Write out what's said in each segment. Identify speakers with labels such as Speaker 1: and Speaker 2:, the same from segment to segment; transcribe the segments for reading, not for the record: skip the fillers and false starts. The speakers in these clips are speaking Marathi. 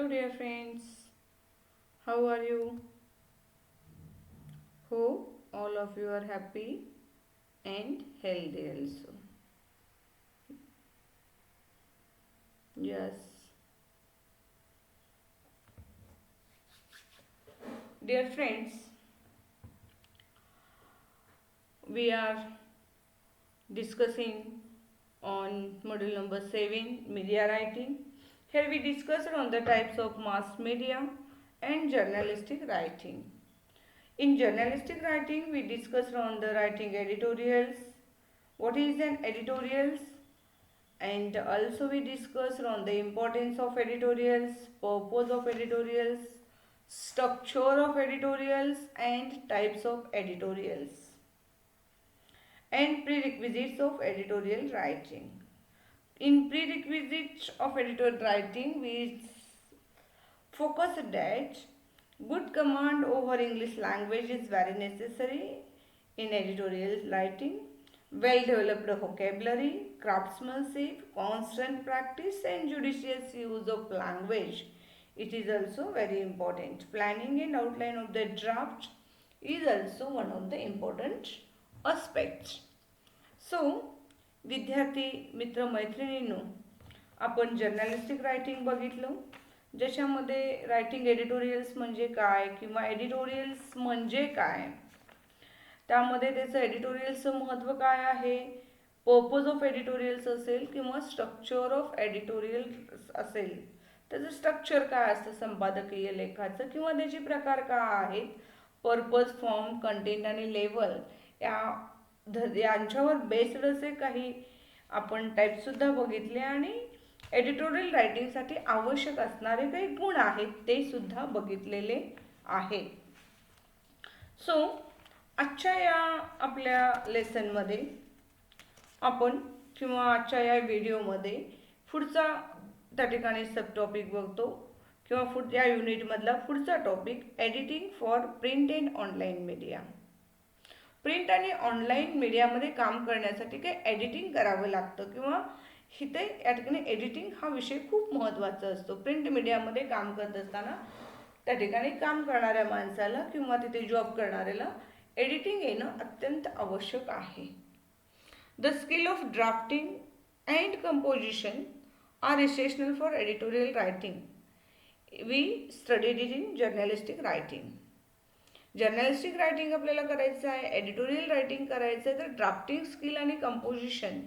Speaker 1: Hello, dear friends. How are you? Hope all of you are happy and healthy also. Yes. Dear friends, we are discussing on module number 7 media writing. Here we discussed on the types of mass media and journalistic writing. In journalistic writing, we discussed on the writing editorials. What is an editorials? And also we discussed on the importance of editorials, purpose of editorials, structure of editorials and types of editorials, and prerequisites of editorial writing. In prerequisites of editorial writing, we focus that good command over English language is very necessary in editorial writing. Well developed vocabulary, craftsmanship, constant practice, and judicious use of language. It is also very important. Planning and outline of the draft is also one of the important aspects. So विद्यार्थी मित्र मैत्रिणींनो, आपण जर्नलिस्टिक रायटिंग बघितलं, ज्याच्यामध्ये रायटिंग एडिटोरियल्स म्हणजे काय किंवा एडिटोरियल्स म्हणजे काय, त्यामध्ये त्याचं एडिटोरियलचं महत्त्व काय आहे, पर्पज ऑफ एडिटोरियल्स असेल किंवा स्ट्रक्चर ऑफ एडिटोरियल्स असेल, त्याचं स्ट्रक्चर काय असतं संपादकीय लेखाचं किंवा त्याचे प्रकार काय आहेत, पर्पज, फॉर्म, कंटेंट आणि लेवल यांच्यावर बेस्ड असे काही आपण टाईपसुद्धा बघितले आणि एडिटोरियल रायटिंगसाठी आवश्यक असणारे काही गुण आहेत ते सुद्धा बघितलेले आहेत. सो आजच्या या आपल्या लेसनमध्ये आपण किंवा आजच्या या व्हिडिओमध्ये पुढचा त्या ठिकाणी सब टॉपिक बघतो किंवा या युनिटमधला पुढचा topic editing for print and online media. Print आणि ऑनलाईन मीडियामध्ये काम करण्यासाठी काही एडिटिंग करावं लागतं किंवा इथे या ठिकाणी एडिटिंग हा विषय खूप महत्त्वाचा असतो. प्रिंट मीडियामध्ये काम करत असताना त्या ठिकाणी काम करणाऱ्या माणसाला किंवा तिथे जॉब करणाऱ्याला एडिटिंग येणं अत्यंत आवश्यक आहे. The skill of drafting and composition are essential for editorial writing. We studied it in journalistic writing. Journalistic writing आपल्याला करायचं आहे, एडिटोरियल रायटिंग करायचं आहे, तर ड्राफ्टिंग स्किल आणि कंपोजिशन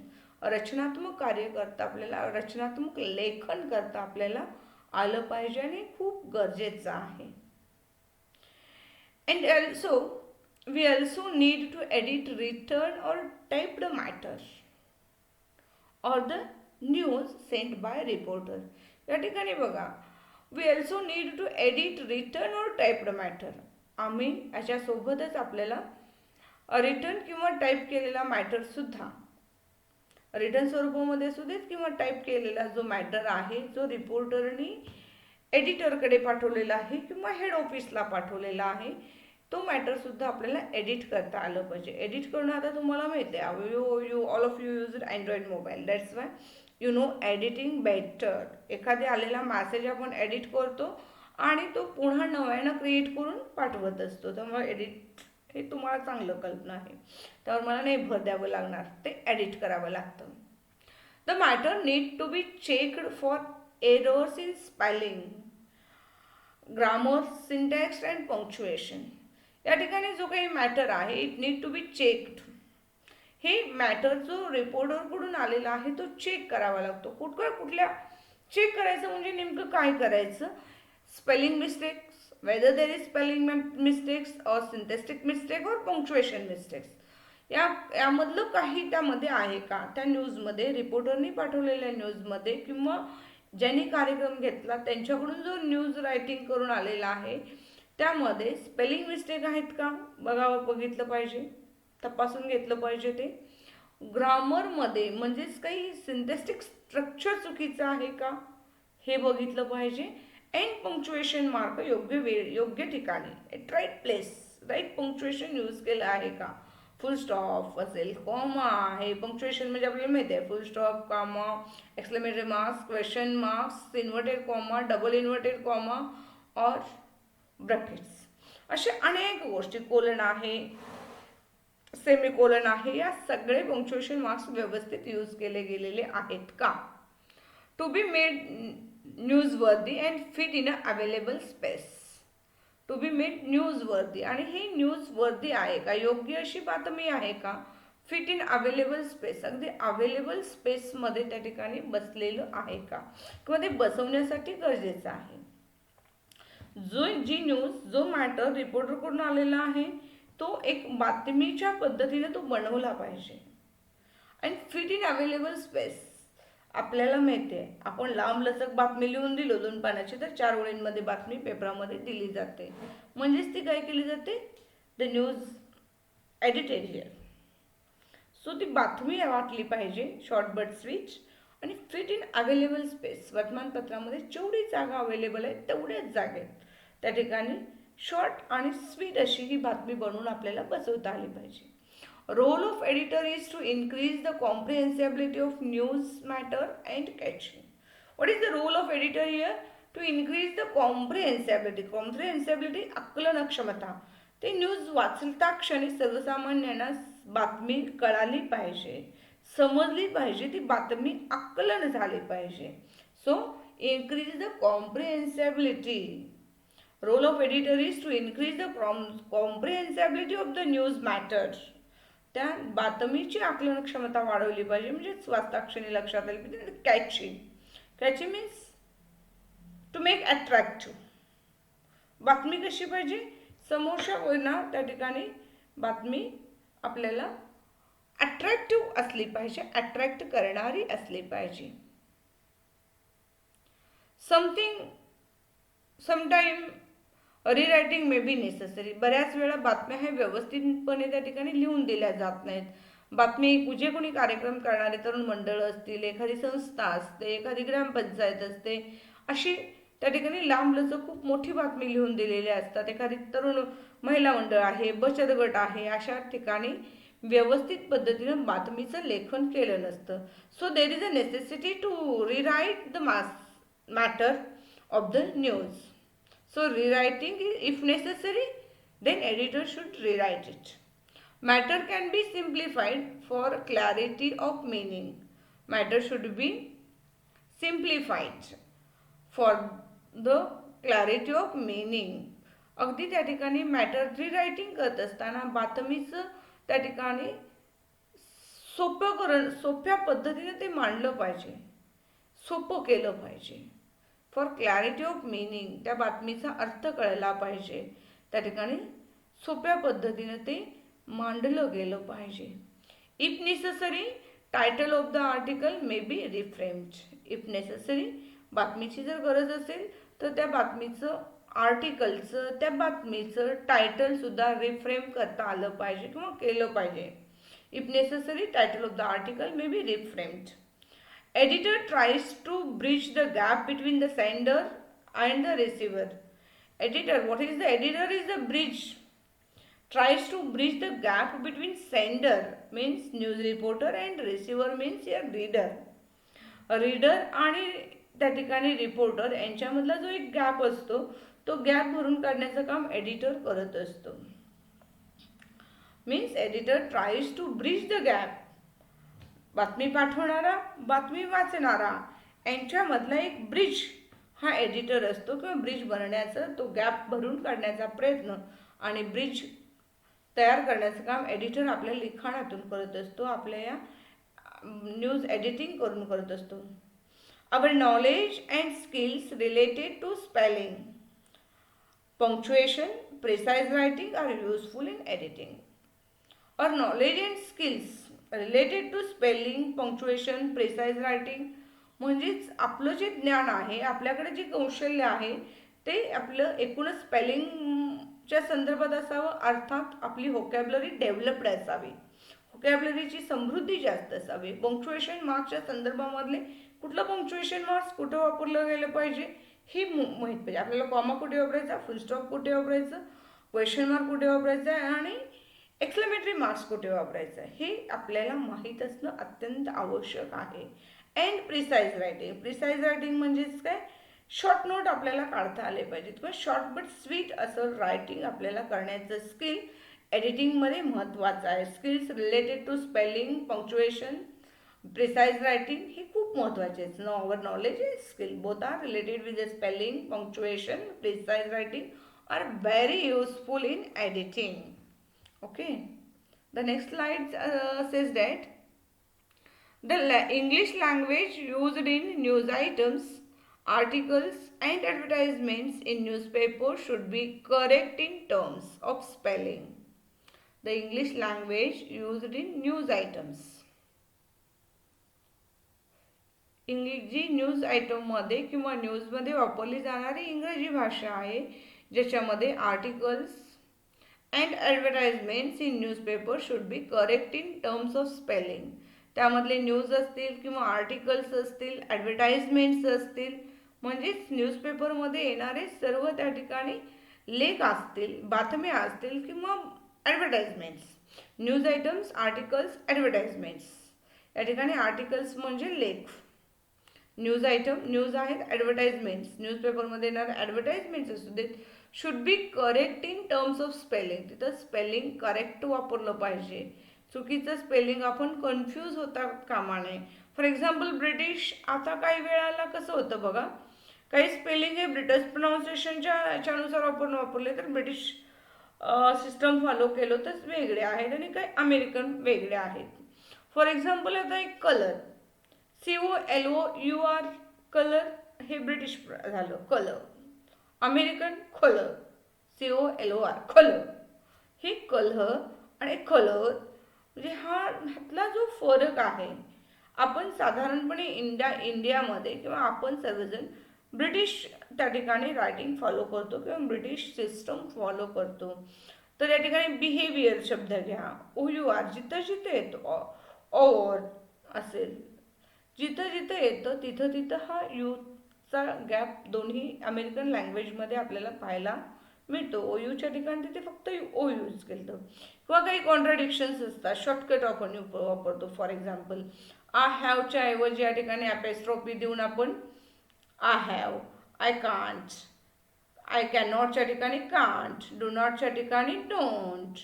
Speaker 1: रचनात्मक कार्य करता आपल्याला, रचनात्मक लेखन करता आपल्याला आलं पाहिजे आणि खूप गरजेचं आहे. And also we also need to edit written or typed matter or the news sent by reporter. या ठिकाणी बघा, we also need to edit written or typed matter. आम्ही याच्यासोबतच आपल्याला रिटर्न किंवा टाईप केलेला मॅटरसुद्धा रिटर्न स्वरूपामध्ये सुद्धा किंवा टाईप केलेला जो मॅटर आहे जो रिपोर्टरनी एडिटरकडे पाठवलेला आहे किंवा हेड ऑफिसला पाठवलेला आहे, तो मॅटरसुद्धा आपल्याला एडिट करता आलं पाहिजे. एडिट करणं आता तुम्हाला माहिती आहे, you all of you use Android mobile, that's why you know editing better. एखादी आलेला मॅसेज आपण एडिट करतो आणि तो पुन्हा नव्यानं क्रिएट करून पाठवत असतो. त्यामुळे एडिट हे तुम्हाला चांगलं कल्पना आहे, त्यावर मला नाही भर द्यावं लागणार, ते एडिट करावं लागतं. The matter need to be checked for errors in spelling, grammar, syntax and punctuation. या ठिकाणी जो काही मॅटर आहे it need to be checked. हे मॅटर जो रिपोर्टरकडून आलेला आहे तो चेक करावा लागतो. कुठल्या चेक करायचं म्हणजे नेमकं काय करायचं, spelling mistakes, whether there is spelling mistakes or syntactic mistake or punctuation mistakes, यामधलं काही त्यामध्ये आहे का, त्या न्यूजमध्ये रिपोर्टरनी पाठवलेल्या न्यूजमध्ये किंवा ज्यांनी कार्यक्रम घेतला त्यांच्याकडून जो न्यूज रायटिंग करून आलेला आहे त्यामध्ये स्पेलिंग मिस्टेक आहेत का बघितलं पाहिजे, तपासून घेतलं पाहिजे. ते ग्रामरमध्ये म्हणजेच काही सिंथेटिक स्ट्रक्चर चुकीचं आहे का हे बघितलं पाहिजे. अँड पंक्च्युएशन मार्क योग्य ठिकाणी, at right place, right punctuation use केलं आहे का, फुल स्टॉप असेल, कॉमा आहे, पंक्च्युएशन म्हणजे आपल्याला माहिती आहे full stop, comma, exclamatory marks, question marks, inverted comma, double inverted comma और ब्रॅकेट्स, असे अनेक गोष्टी, कोलन आहे, सेमिकोलन आहे, या सगळे पंक्च्युएशन मार्क्स व्यवस्थित यूज केले गेलेले आहेत का. To be made newsworthy and fit in a available space. To be made newsworthy, आणि हे न्यूजवर्दी आहे का, योग्य अशी बातमी आहे का, फिट इन अवेलेबल स्पेस, अगदी अवेलेबल स्पेसमध्ये त्या ठिकाणी बसलेलं आहे का, किंवा ते बसवण्यासाठी गरजेचं आहे. जी न्यूज, जो मॅटर रिपोर्टरकडून आलेला आहे तो एक बातमीच्या पद्धतीने तो बनवला पाहिजे. आणि फिट इन अवेलेबल स्पेस, आपल्याला माहिती आहे आपण लांब लचक बातमी लिहून दिलो 2 पानाची तर 4 ओळींमध्ये बातमी पेपरामध्ये दिली जाते, म्हणजेच ती काय केली जाते, द न्यूज एडिटेरियल. सो ती बातमी वाटली पाहिजे, शॉर्ट बट स्विच, आणि फिट इन अवेलेबल स्पेस, वर्तमानपत्रामध्ये जेवढी जागा अवेलेबल आहे तेवढ्याच जागेत त्या ठिकाणी शॉर्ट आणि स्वीट अशी ही बातमी बनवून आपल्याला बसवता आली पाहिजे. Role of editor is to increase the comprehensibility of news matter and catching. What is the role of editor here? To increase the comprehensibility. Comprehensibility आकलन क्षमता. ते न्यूज वाचता क्षणी सर्वसामान्यांना बातमी कळाली पाहिजे, समजली पाहिजे, ती बातमी आकलन झाली पाहिजे. So increase the comprehensibility. Role of editor is to increase the comprehensibility of the news matter. त्या बातमीची आकलन क्षमता वाढवली पाहिजे, म्हणजेच वाचताक्षणी लक्षात आली पाहिजे. Catching. Catching means to make attractive. बातमी कशी पाहिजे, समोरच्या त्या ठिकाणी बातमी आपल्याला अट्रॅक्टिव्ह असली पाहिजे, अट्रॅक्ट करणारी असली पाहिजे. Sometime rewriting may be necessary. बऱ्याच वेळा बातम्या हे व्यवस्थितपणे त्या ठिकाणी लिहून दिल्या जात नाहीत. बातमी जे कोणी कार्यक्रम करणारे तरुण मंडळ असतील, एखादी संस्था असते, एखादी ग्रामपंचायत असते, अशी त्या ठिकाणी लांबलचक खूप मोठी बातमी लिहून दिलेली असतात. एखादी तरुण महिला मंडळ आहे, बचत गट आहे, अशा ठिकाणी व्यवस्थित पद्धतीनं बातमीचं लेखन केलं नसतं. So there is a necessity to rewrite the matter of the news. So rewriting, if necessary, then editor should rewrite it. Matter can be simplified for clarity of meaning. Matter should be simplified for the clarity of meaning. अगदी त्या ठिकाणी मॅटर रिरायटिंग करत असताना बातमीचं त्या ठिकाणी सोप्या पद्धतीने ते मांडलं पाहिजे, सोपं केलं पाहिजे. फॉर क्लॅरिटी ऑफ मीनिंग, त्या बातमीचा अर्थ कळला पाहिजे, त्या ठिकाणी सोप्या पद्धतीने ते मांडलं गेलं पाहिजे. If necessary, title of the article may be reframed. If necessary, बातमीची जर गरज असेल तर त्या बातमीचं आर्टिकलचं, त्या बातमीचं टायटलसुद्धा रिफ्रेम करता आलं पाहिजे किंवा केलं पाहिजे. If necessary, title of the article may be reframed. Editor tries to bridge the gap between the sender and the receiver. Editor, what is the editor? Is the bridge. Tries to bridge the gap between sender means news reporter and receiver means your reader. Reader आणि त्या ठिकाणी रिपोर्टर यांच्यामधला जो एक गॅप असतो तो गॅप भरून काढण्याचं काम एडिटर करत असतो. Means editor tries to bridge the gap. बातमी पाठवणारा, बातमी वाचणारा यांच्यामधला एक ब्रिज हा एडिटर असतो, किंवा ब्रिज बनण्याचा, तो गॅप भरून काढण्याचा प्रयत्न आणि ब्रिज तयार करण्याचं काम एडिटर आपल्या लिखाणातून करत असतो, आपल्या या न्यूज एडिटिंग करून करत असतो. Our knowledge and skills related to spelling, punctuation, precise writing are useful in editing. Our knowledge and skills related to spelling, punctuation, precise writing, म्हणजेच आपलं जे ज्ञान आहे, आपल्याकडे जे कौशल्य आहे ते आपलं एकूणच स्पेलिंगच्या संदर्भात असावं. अर्थात आपली व्होकॅब्युलरी डेव्हलप्ड असावी, व्होकॅब्युलरीची समृद्धी जास्त असावी. पंक्च्युएशन मार्क्सच्या संदर्भामधले कुठलं पंक्च्युएशन मार्क्स कुठं वापरलं गेलं पाहिजे ही माहीत पाहिजे आपल्याला. कॉमा कुठे वापरायचा, फुल स्टॉप कुठे वापरायचं, क्वेश्चन मार्क कुठे वापरायचा आहे, आणि एक्सक्लेमेटरी मार्क्स कुठे वापरायचं हे आपल्याला माहीत असणं अत्यंत आवश्यक आहे. And precise writing. Precise writing म्हणजेच काय, शॉर्ट नोट आपल्याला काढता आले पाहिजेत किंवा शॉर्ट बट स्वीट असं रायटिंग आपल्याला करण्याचं स्किल एडिटिंगमध्ये महत्त्वाचं आहे. Skills related to spelling, punctuation, precise writing हे खूप महत्त्वाचे आहेत. Our knowledge skill both are related with the spelling, punctuation, precise writing are very useful in editing. Okay, the next slide says that the English language used in news items, articles and advertisements in newspapers should be correct in terms of spelling. The English language used in news items. जी न्यूज आयटममध्ये किंवा न्यूजमध्ये वापरली जाणारी इंग्रजी भाषा आहे, ज्याच्यामध्ये articles and advertisements in newspaper should be correct in terms of spelling. त्यामधले न्यूज असतील किंवा आर्टिकल्स असतील, ॲडव्हर्टाइजमेंट्स असतील, म्हणजेच न्यूजपेपरमध्ये येणारे सर्व त्या ठिकाणी लेख असतील, बातम्या असतील किंवा advertisements. News items, articles, advertisements. या ठिकाणी आर्टिकल्स म्हणजे लेख, न्यूज आयटम न्यूज आहेत, ॲडव्हर्टाइजमेंट्स न्यूजपेपरमध्ये येणारे ॲडव्हर्टाइजमेंट्स असू देत, should be correct in terms of spelling. तिथं स्पेलिंग करेक्ट वापरलं पाहिजे. चुकीचं स्पेलिंग आपण कन्फ्यूज होता कामा नये. फॉर एक्झाम्पल ब्रिटिश, आता काही वेळाला कसं होतं बघा, काही स्पेलिंग हे ब्रिटिश प्रोनाऊन्सिएशनच्या याच्यानुसार आपण वापरले तर ब्रिटिश सिस्टम फॉलो केलं तर वेगळे आहेत आणि काही अमेरिकन वेगळे आहेत. फॉर एक्झाम्पल आता एक कलर, COLOUR कलर हे ब्रिटिश झालं colour, American colour, COLOR colour. हे कलर आणि कलर म्हणजे ह्यातला जो फरक आहे, आपण साधारणपणे इंडियामध्ये किंवा आपण सर्वजण ब्रिटिश त्या ठिकाणी रायटिंग फॉलो करतो किंवा ब्रिटिश सिस्टम फॉलो करतो. तर या ठिकाणी बिहेवियर शब्द घ्या, OUR जिथं जिथं येतो, OR असेल, जिथं जिथं येतं तिथं तिथं हा यूचा गॅप दोन्ही अमेरिकन लँग्वेजमध्ये आपल्याला पाहायला मिळतो. OUच्या ठिकाणी तिथे फक्त O यूज केलं. किंवा काही कॉन्ट्राडिक्शन्स असतात, शॉर्टकट आपण वापरतो. फॉर एक्झाम्पल आय हॅवच्या ऐवजी या ठिकाणी ॲपेस्ट्रॉफी देऊन आपण I have, I can't, I can नॉटच्या ठिकाणी कांट, डू नॉटच्या ठिकाणी डोंट,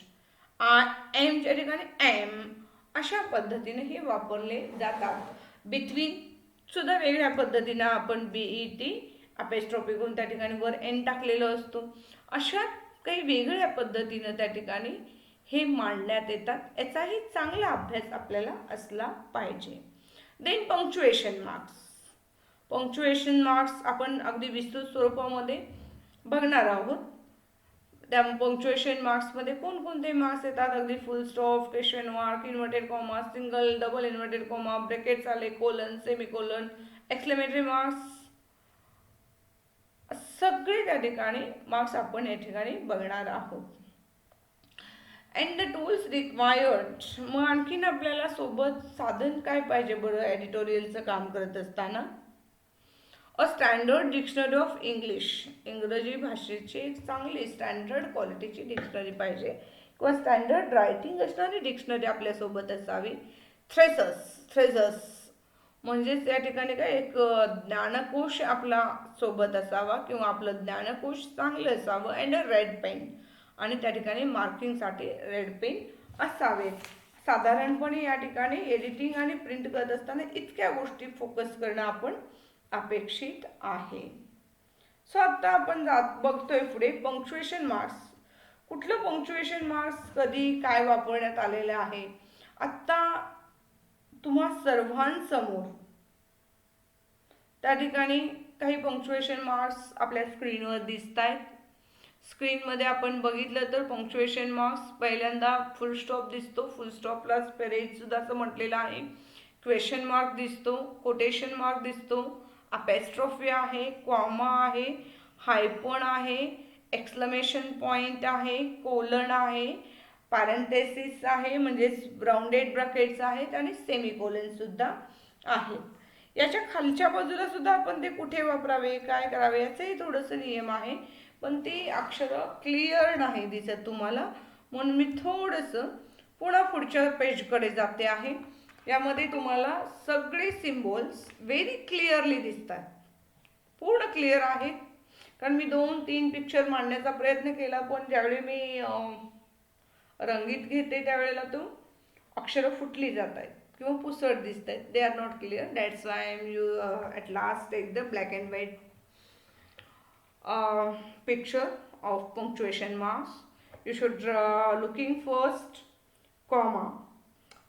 Speaker 1: आय एमच्या ठिकाणी एम, अशा पद्धतीने हे वापरले जातात. बिटवीन सुद्धा वेगळ्या पद्धतीनं आपण BET अपेस्ट्रॉफी करून त्या ठिकाणी वर एन टाकलेलं असतो. अशा काही वेगळ्या पद्धतीनं त्या ठिकाणी हे मांडण्यात येतात. याचाही चांगला अभ्यास आपल्याला असला पाहिजे. Then punctuation marks. Punctuation marks आपण अगदी विस्तृत स्वरूपामध्ये बघणार आहोत. त्या पंक्च्युएशन मार्क्समध्ये कोणकोणते मार्क्स येतात, अगदी फुल stop, question mark, inverted comma, single, double inverted comma, brackets आले, कोलन, सेमिकोलन, एक्सक्लेमेटरी मार्क्स, सगळे त्या ठिकाणी मार्क्स आपण या ठिकाणी बघणार आहोत. And the tools required. मग आणखीन आपल्याला सोबत साधन काय पाहिजे बरं एडिटोरियलचं काम करत असताना? अ स्टँडर्ड डिक्शनरी ऑफ इंग्लिश. इंग्रजी भाषेची एक चांगली स्टँडर्ड क्वालिटीची डिक्शनरी पाहिजे किंवा स्टँडर्ड रायटिंग असणारी डिक्शनरी आपल्यासोबत असावी. थ्रेझस म्हणजेच या ठिकाणी काय एक ज्ञानकोश आपला सोबत असावा किंवा आपलं ज्ञानकोश चांगलं असावं. अँड अ रेड पेन, आणि त्या ठिकाणी मार्किंगसाठी रेड पेन असावेत. साधारणपणे या ठिकाणी एडिटिंग आणि प्रिंट करत असताना इतक्या गोष्टी फोकस करणं आपण अपेक्षित आहे. सो आता आपण बघतोय पुढे पंक्च्युएशन मार्क्स. कुठलं पंक्च्युएशन मार्क्स कधी काय वापरण्यात आलेलं आहे आत्ता तुम्हा सर्वांसमोर त्या ठिकाणी काही पंक्च्युएशन मार्क्स आपल्या स्क्रीनवर दिसत आहेत. स्क्रीनमध्ये आपण बघितलं तर पंक्च्युएशन मार्क्स पहिल्यांदा फुल स्टॉप दिसतो, फुल स्टॉपला पेरेज सुद्धा असं म्हटलेलं आहे. क्वेश्चन मार्क दिसतो, कोटेशन मार्क दिसतो, अपेस्ट्रॉफी आहे, कॉमा आहे, हायफन आहे, एक्सक्लेमेशन पॉइंट आहे, कोलन आहे, पॅरेंथेसिस आहे म्हणजेच ब्राउंडेड ब्रॅकेट्स आहेत आणि सेमिकोलन सुद्धा आहेत. याच्या खालच्या बाजूला सुद्धा आपण ते कुठे वापरावे, काय करावे याचंही थोडंसं नियम आहे, पण ती अक्षरं क्लिअर नाही दिसत तुम्हाला, म्हणून मी थोडंसं पुन्हा पुढच्या पेजकडे जाते आहे. यामध्ये तुम्हाला सगळे सिम्बॉल्स व्हेरी क्लिअरली दिसतात, पूर्ण क्लिअर आहेत. कारण मी 2-3 पिक्चर मांडण्याचा प्रयत्न केला, पण ज्यावेळी मी रंगीत घेते त्यावेळेला तो अक्षरं फुटली जात आहेत किंवा पुसट दिसत आहेत. They are not clear. That's why I am you at last take the black and white picture of punctuation marks. You should looking first comma.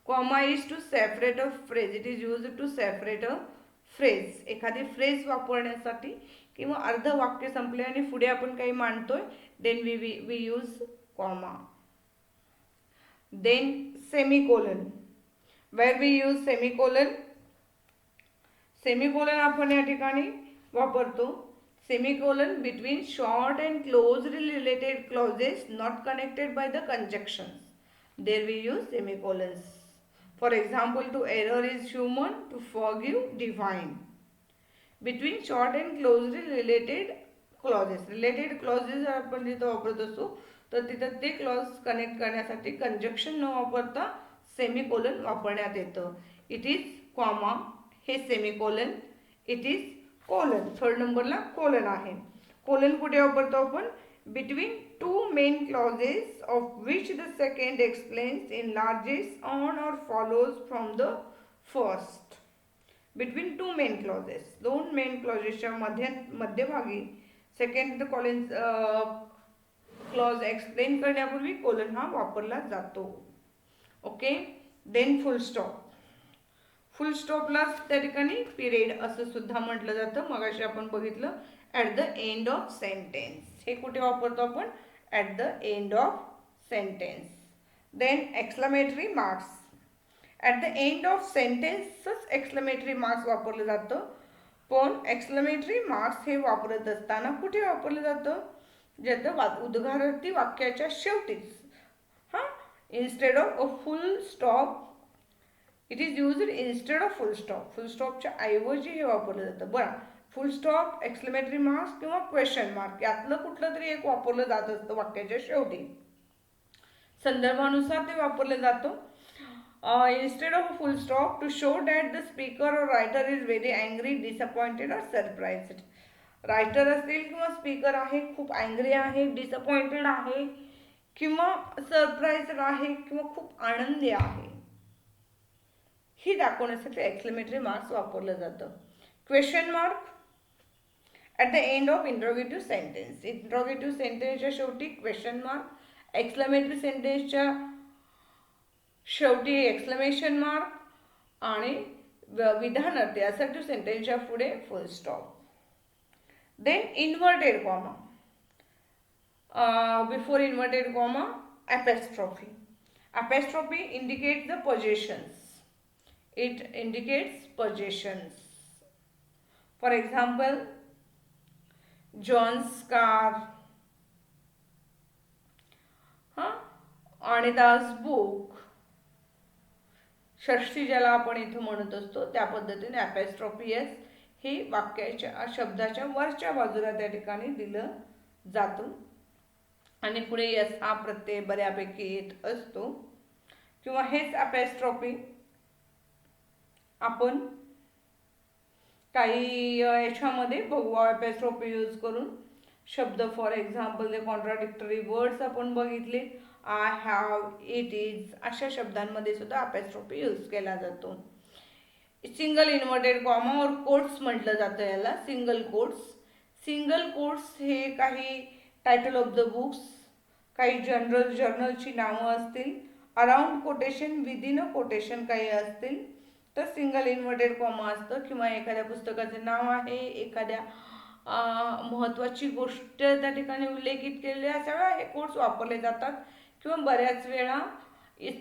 Speaker 1: Comma is to separate a phrase. It is used to separate a phrase. एखादी फ्रेज वापरण्यासाठी किंवा अर्ध वाक्य संपले आणि पुढे आपण काही मांडतोय, then we use comma. Then semicolon. Where we use semicolon? Semicolon आपण या ठिकाणी वापरतो. Semicolon between short and closely related clauses not connected by the conjunctions. There we use semicolons. For example, to err is human, to forgive divine. Between short and closely related clauses. Related clauses आपण जिथं वापरत असतो तर तिथं ते क्लॉज कनेक्ट करण्यासाठी कंजक्शन न वापरता सेमिकोलन वापरण्यात येतं. इट इज कॉमा, हे semicolon. It is colon. Third नंबरला कोलन आहे. कोलन कुठे वापरतो आपण? Between two main clauses of which the second explains enlarges on or follows from the first. Between two main clauses, दोन मेन क्लॉजेसच्या मध्यभागी सेकंड कॉलन क्लॉज एक्सप्लेन करण्यापूर्वी कोलन हा वापरला जातो. Okay. Then full stop. Full स्टॉपला त्या ठिकाणी पिरियड असं सुद्धा म्हटलं जातं. मगाशी आपण बघितलं at the end of sentence. हे कुठे वापरतो आपण? At the end of sentence. Then exclamatory marks. At the end of सेंटेन्सच एक्सक्लेमेटरी मार्क्स वापरलं जातं. पण एक्सक्लेमेटरी मार्क्स हे वापरत असताना कुठे वापरलं जातं? ज्याचं उद्गारार्थी वाक्याच्या शेवटीच. हां, instead of a full stop. It is used instead of full stop. Full स्टॉपच्या ऐवजी हे वापरलं जातं. बरं, फुल स्टॉप, एक्सक्लेमेटरी मार्क्स किंवा क्वेश्चन मार्क यातलं कुठलं तरी एक वापरलं जात असतं वाक्याच्या शेवटी. संदर्भानुसार ते वापरलं जातं. Instead of a full stop, to show that the speaker or writer is very angry, disappointed or surprised. Writer असेल किंवा स्पीकर आहे, खूप अँग्री आहे, डिसअपॉइंटेड आहे किंवा सरप्राइज्ड आहे किंवा खूप आनंदी आहे, ही दाखवण्यासाठी एक्सक्लेमेटरी मार्क्स वापरलं जातं. Question mark at the end of interrogative sentence. Interrogative सेंटेन्सच्या शेवटी क्वेश्चन मार्क, एक्सक्लेमेटरी सेंटेन्सच्या शेवटी एक्सक्लेमेशन मार्क आणि विधानार्थी असर्टिव्ह सेंटेन्सच्या पुढे full stop. Then inverted comma. Before inverted comma apostrophe. Apostrophe indicates the possessions. It indicates possessions. For example, John's car, Anita's book. षष्ठी ज्याला आपण इथं म्हणत असतो त्या पद्धतीने apostrophe s हे वाक्याच्या शब्दाच्या वरच्या बाजूला त्या ठिकाणी दिलं जातं आणि पुढे यस हा प्रत्यय बऱ्यापैकी येत असतो. किंवा हेच apostrophe आपण काही याच्यामध्ये बघू. apostrophe यूज करून शब्द, फॉर एक्झाम्पल ते कॉन्ट्राडिक्टरी वर्ड्स आपण बघितले. आय हॅव, इट इज अशा शब्दांमध्ये सुद्धा apostrophe यूज केला जातो. सिंगल इन्व्हर्टेड कॉमा और कोट्स म्हटलं जातं याला. Single quotes. सिंगल कोट्स हे काही टायटल ऑफ द बुक्स, काही जर्नलची नावं असतील, around quotation, within a quotation काही असतील तर सिंगल इन्व्हर्टेड कॉमा असतं. किंवा एखाद्या पुस्तकाचे नाव आहे, एखाद्या महत्त्वाची गोष्ट त्या ठिकाणी उल्लेखित केलेली अशा वेळा हे कोट्स वापरले जातात. किंवा बऱ्याच वेळा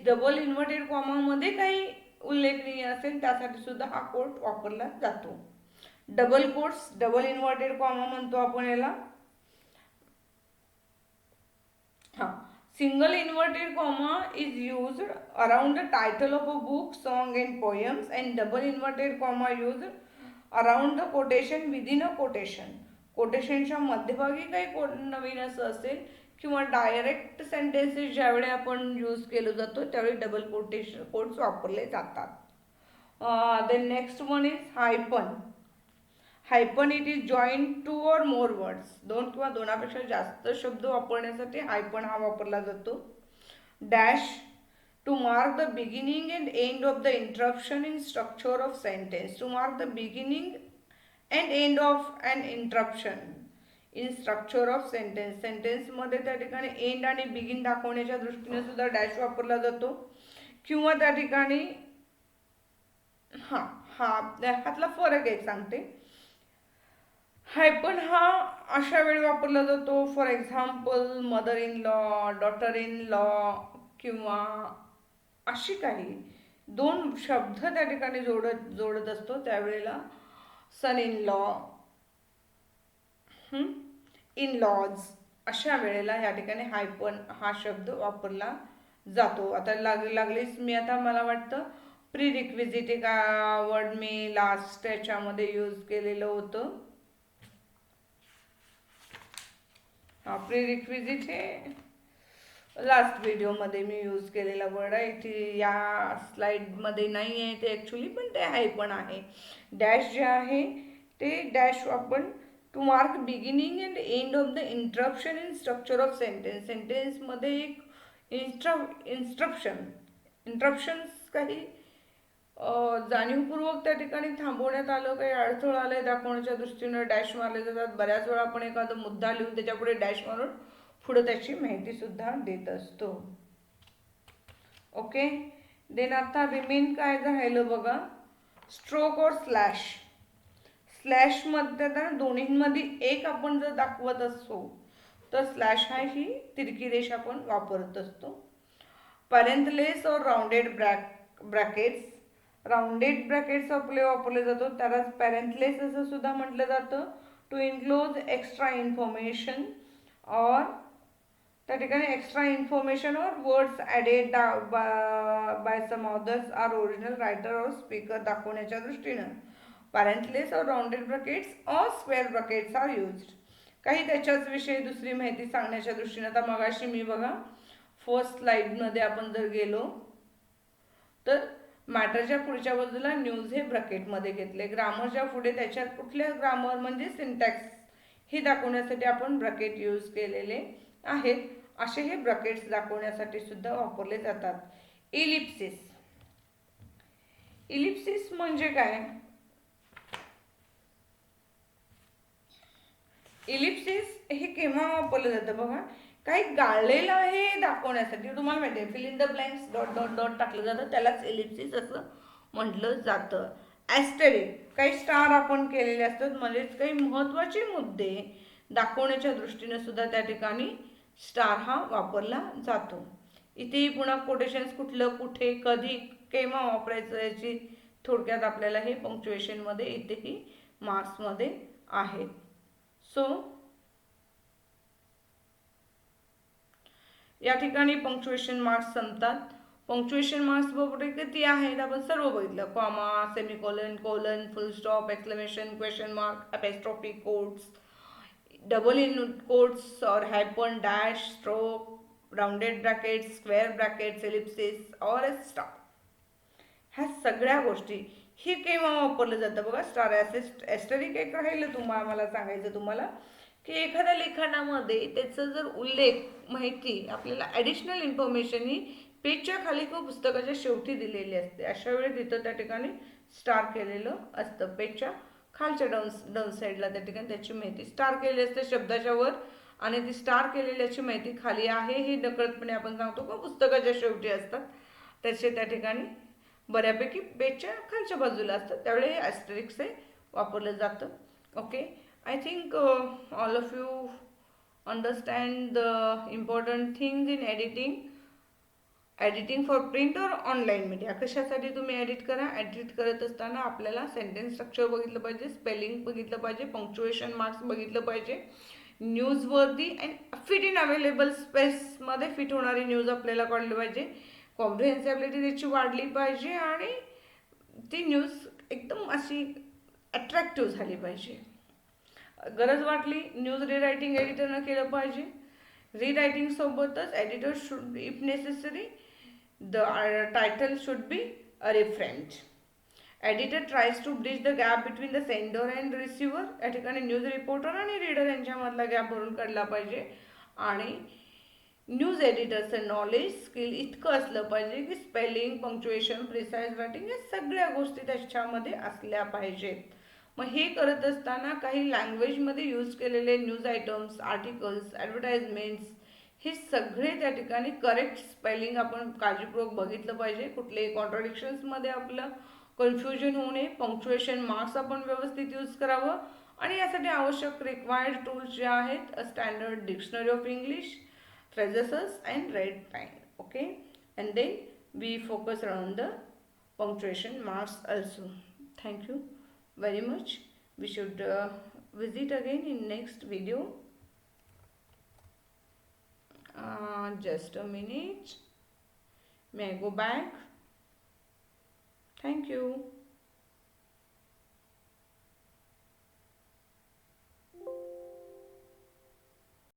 Speaker 1: डबल इन्व्हर्टेड कॉमामध्ये काही उल्लेखनीय असेल त्यासाठी सुद्धा हा कोट वापरला जातो. Double quotes, double inverted comma म्हणतो आपण याला. Single inverted comma is used around the title of a book, song and poems, and double inverted comma used around the quotation within a quotation. कोटेशनच्या मध्यभागी काही नवीन असं असेल किंवा डायरेक्ट सेंटेन्सेस ज्यावेळी आपण यूज केलं जातो त्यावेळी डबल कोट्स वापरले जातात. Then next one is hyphen. Hyphen it is join two or more words. दोन किंवा दोनापेक्षा जास्त शब्द वापरण्यासाठी हायपन हा वापरला जातो. Dash to mark the beginning and end of the interruption in structure of sentence. To mark the beginning and end of an interruption in structure of sentence. सेंटेन्समध्ये त्या ठिकाणी एंड आणि बिगिन दाखवण्याच्या दृष्टीने सुद्धा डॅश वापरला जातो. किंवा त्या ठिकाणी ह्यातला फरक एक सांगते. हायपन हा अशा वेळी वापरला जातो, for example mother in law, daughter in law किंवा अशी काही दोन शब्द त्या ठिकाणी जोडत असतो त्यावेळेला सन इन लॉ, इन लॉज, अशा वेळेला या ठिकाणी हायपन हा शब्द वापरला जातो. आता लागलीच मी आता मला वाटतं प्री रिक्विजिट एक वर्ड मी लास्ट याच्यामध्ये यूज केलेलं होतं. प्री रिक्विजिट हे लास्ट व्हिडिओमध्ये मी यूज केलेला वर्ड आहे. इथे या स्लाइडमध्ये नाही आहे ते ॲक्च्युली, पण ते आहे पण आहे. डॅश जे आहे ते डॅश आपण to mark beginning and end of the interruption in structure of sentence. सेंटेन्समध्ये एक इंटरप्शन्स काही जाणीवपूर्वक त्या ठिकाणी थांबवण्यात आलं, काही अडथळं आलंय दाखवण्याच्या दृष्टीनं डॅश मारले जातात. बऱ्याच वेळा आपण एखादा मुद्दा लिहून त्याच्यापुढे डॅश मारून पुढे त्याची माहिती सुद्धा देत असतो. ओके. देन आता रिमेन काय राहिलं बघा, स्ट्रोक और स्लॅश. स्लॅशमध्ये तर दोन्हींमध्ये एक आपण जर दाखवत असतो तर स्लॅश हा ही तिरकी रेष आपण वापरत असतो. पॅरेंथलेस और राउंडेड ब्रॅकेट्स. राउंडेड ब्रॅकेट्स आपले वापरले जातो, त्यालाच पॅरेंथलेस असं सुद्धा म्हटलं जातं. टू इन्क्लोज एक्स्ट्रा इन्फॉर्मेशन और त्या ठिकाणी एक्स्ट्रा इन्फॉर्मेशन और वर्ड्स ॲडेड बाय सम ऑथर्स आर ओरिजिनल रायटर और स्पीकर दाखवण्याच्या दृष्टीनं पॅरेंथलेस और राउंडेड ब्रॅकेट्स और स्क्वेअर ब्रॅकेट्स आर यूज्ड. काही त्याच्याच विषयी दुसरी माहिती सांगण्याच्या दृष्टीनं. आता मगाशी मी बघा फर्स्ट स्लाइडमध्ये आपण जर गेलो तर मॅटरच्या पुढच्या बाजूला न्यूज हे ब्रॅकेटमध्ये घेतले. ग्रामरच्या पुढे त्याच्यात कुठल्या ग्रामर म्हणजे सिंटॅक्स हे दाखवण्यासाठी आपण ब्रॅकेट यूज केलेले आहेत. असे हे ब्रॅकेट्स दाखवण्यासाठी सुद्धा वापरले जातात. इलिप्सिस. इलिप्सिस म्हणजे काय? इलिप्सिस हे केव्हा वापरलं जातं बघा, काही गाळलेलं आहे दाखवण्यासाठी. तुम्हाला माहिती आहे fill in the blanks dot dot dot टाकलं जातं त्यालाच इलिप्सिस असं म्हटलं जातं. ॲस्टेरिक, काही स्टार आपण केलेले असतात म्हणजेच काही महत्त्वाचे मुद्दे दाखवण्याच्या दृष्टीने सुद्धा त्या ठिकाणी स्टार हा वापरला जातो. इथेही पुन्हा कोटेशन्स कुठलं, कुठे, कधी, केव्हा वापरायचं याची थोडक्यात आपल्याला हे पंक्च्युएशनमध्ये इथेही मार्क्समध्ये आहेत. सो या ठिकाणी पंक्च्युएशन मार्क्स संपतात. पंक्च्युएशन मार्क्स बरोबर किती आहेत आपण सर्व बघितलं. Comma, semicolon, colon, full stop, exclamation, question mark, apostrophe, quotes, double in quotes और hyphen, dash, stroke, rounded brackets, square brackets, ellipsis और स्टार. ह्या सगळ्या गोष्टी हे केव्हा वापरलं जातं बघा. स्टार ॲस्टेरिक एक राहिलं मला सांगायचं तुम्हाला की एखाद्या लिखाणामध्ये त्याचं जर उल्लेख माहिती आपल्याला ॲडिशनल इन्फॉर्मेशन ही पेजच्या खाली किंवा पुस्तकाच्या शेवटी दिलेली असते. अशा वेळी तिथं त्या ठिकाणी स्टार केलेलं असतं. पेजच्या खालच्या डाऊन साईडला त्या ठिकाणी त्याची माहिती स्टार केलेली असते शब्दाच्या वर, आणि ती स्टार केलेल्याची माहिती खाली आहे ही नकळतपणे आपण सांगतो का पुस्तकाच्या शेवटी असतात. त्याचे त्या ठिकाणी बऱ्यापैकी पेजच्या खालच्या बाजूला असतात. त्यावेळी हे ॲस्टेरिक्स हे वापरलं जातं. Okay. I think all of you understand the important things in editing. Editing for print और ऑनलाईन मीडिया. कशासाठी तुम्ही एडिट करा, एडिट करत असताना आपल्याला सेंटेन्स स्ट्रक्चर बघितलं पाहिजे, स्पेलिंग बघितलं पाहिजे, पंक्च्युएशन मार्क्स बघितलं पाहिजे, न्यूज वर्दी अँड फिट इन अवेलेबल स्पेसमध्ये फिट होणारी न्यूज आपल्याला कळली पाहिजे. कॉम्प्रिहेन्सिबिलिटी त्याची वाढली पाहिजे आणि ती न्यूज एकदम अशी अट्रॅक्टिव्ह झाली पाहिजे. गरज वाटली न्यूज रिरायटिंग एडिटरनं केलं पाहिजे Rewriting सोबतच editor should, if necessary, the title should be reframed. Editor tries to bridge the gap between the sender and receiver. या ठिकाणी न्यूज रिपोर्टर आणि रीडर यांच्यामधला गॅप भरून काढला पाहिजे. आणि न्यूज एडिटरचं नॉलेज स्किल इतकं असलं पाहिजे की स्पेलिंग, पंक्च्युएशन, प्रिसाइज रायटिंग या सगळ्या गोष्टी त्याच्यामध्ये असल्या पाहिजेत. मग हे करत असताना काही लँग्वेजमध्ये यूज केलेले न्यूज आयटम्स, आर्टिकल्स, ॲडव्हर्टाइजमेंट्स हे सगळे त्या ठिकाणी करेक्ट स्पेलिंग आपण काळजीपूर्वक बघितलं पाहिजे. कुठलेही कॉन्ट्रडिक्शन्समध्ये आपलं कन्फ्युजन होऊ नये. पंक्च्युएशन मार्क्स आपण व्यवस्थित यूज करावं. आणि यासाठी आवश्यक रिक्वायर्ड टूल्स जे आहेत, अ standard dictionary of English, thesaurus and red line. Okay, and then we focus on the punctuation marks also. Thank you very much. We should visit again in next video. Just a minute. May I go back? Thank you.